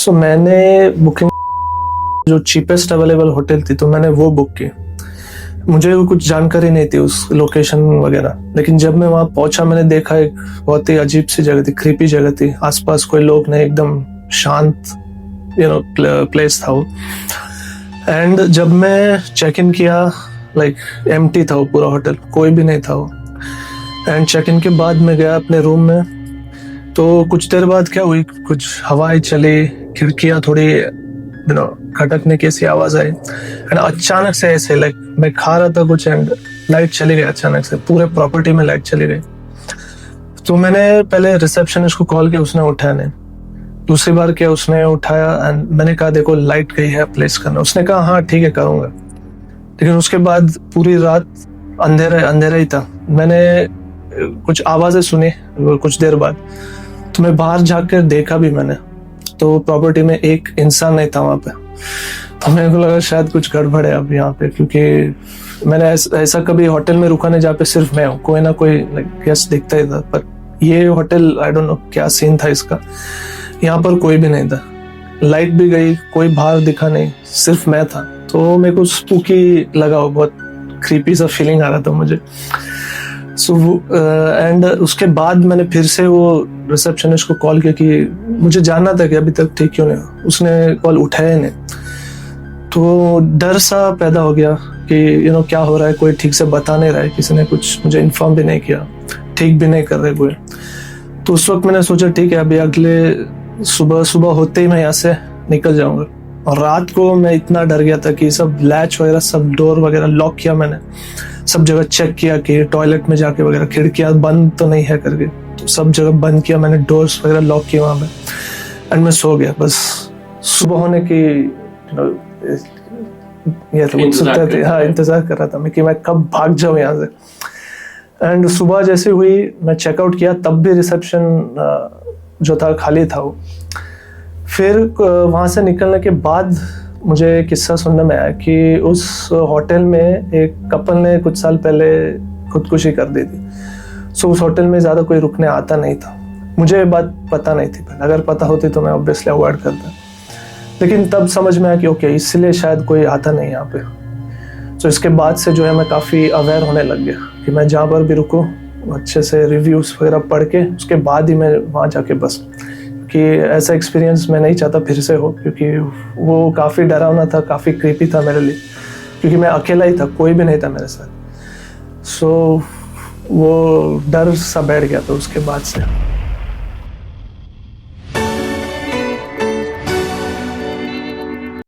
सो मैंने बुकिंग जो cheapest available hotel थी तो मैंने वो बुक की। मुझे कुछ जानकारी नहीं थी उस लोकेशन वगैरह, लेकिन जब मैं वहाँ पहुंचा मैंने देखा एक बहुत ही अजीब सी जगह थी, क्रीपी जगह थी, आसपास कोई लोग नहीं, एकदम शांत प्लेस था वो। एंड जब मैं चेक इन किया लाइक एम्प्टी था वो पूरा होटल, कोई भी नहीं था वो। एंड चेक इन के बाद मैं गया अपने रूम में, तो कुछ देर बाद क्या हुई, कुछ हवाएं चली, खिड़कियां थोड़ी खटकने की ऐसी आवाज आई। एंड अचानक से ऐसे लाइक मैं खा रहा था कुछ एंड लाइट चली गई, अचानक से पूरे प्रॉपर्टी में लाइट चली गई। तो मैंने पहले रिसेप्शनिस्ट को कॉल किया, उसने उठाया नहीं। दूसरी बार किया, उसने उठाया एंड मैंने कहा देखो लाइट गई है, प्लेस करना। उसने कहा हाँ ठीक है करूंगा। लेकिन उसके बाद पूरी रात अंधेरा ही था। मैंने कुछ आवाजें सुनी कुछ देर बाद, तो मैं बाहर जाकर देखा भी मैंने, तो प्रॉपर्टी में एक इंसान नहीं था वहां पे। तो मेरे को लगा शायद कुछ गड़बड़ है अब यहाँ पे, क्योंकि मैंने ऐसा कभी होटल में रुका नहीं जहाँ पे सिर्फ मैं हूँ, कोई ना कोई गेस्ट दिखता ही था। पर ये होटल आई डोंट नो क्या सीन था इसका, यहाँ पर कोई भी नहीं था, लाइट भी गई, कोई बाहर दिखा नहीं, सिर्फ मैं था। तो मेरे को स्पूकी लगा, वो बहुत क्रीपी सा फीलिंग आ रहा था मुझे। एंड उसके बाद मैंने फिर से वो रिसेप्शनिस्ट को कॉल किया कि मुझे जानना था कि अभी तक ठीक क्यों नहीं। उसने कॉल उठाया नहीं, तो डर सा पैदा हो गया कि क्या हो रहा है, कोई ठीक से बता नहीं रहा है, किसी ने कुछ मुझे इन्फॉर्म भी नहीं किया, ठीक भी नहीं कर रहे कोई। तो उस वक्त मैंने सोचा ठीक है अभी अगले सुबह होते ही मैं यहाँ से निकल जाऊंगा। और रात को मैं इतना डर गया था कि सब लैच वगैरह, सब डोर वगैरह लॉक किया मैंने, सब जगह चेक किया कि टॉयलेट में जाके वगैरह खिड़कियां बंद तो नहीं है करके, तो सब जगह बंद किया मैंने, डोर्स वगैरह लॉक किए वहां पे। एंड मैं सो गया, बस सुबह होने की ये तो उत्सुकता थी, हाँ इंतजार कर रहा था मैं कि मैं कब भाग जाऊं यहाँ से। एंड सुबह जैसे हुई मैं चेकआउट किया, तब भी रिसेप्शन जो था खाली था वो। फिर वहां से निकलने के बाद मुझे किस्सा सुनने में आया कि उस होटल में एक कपल ने कुछ साल पहले खुदकुशी कर दी थी। सो उस होटल में ज़्यादा कोई रुकने आता नहीं था। मुझे ये बात पता नहीं थी, अगर पता होती तो मैं ऑब्वियसली अवॉइड करता, लेकिन तब समझ में आया कि ओके इसलिए शायद कोई आता नहीं यहाँ पे। तो इसके बाद से जो है मैं काफ़ी अवेयर होने लग गया कि मैं जहाँ पर भी रुकूँ अच्छे से रिव्यूज़ वगैरह पढ़ के उसके बाद ही मैं वहाँ जाके बस, कि ऐसा एक्सपीरियंस मैं नहीं चाहता फिर से हो, क्योंकि वो काफ़ी डरावना था, काफ़ी क्रीपी था मेरे लिए, क्योंकि मैं अकेला ही था, कोई भी नहीं था मेरे साथ। सो वो डर सा बैठ गया था उसके बाद से।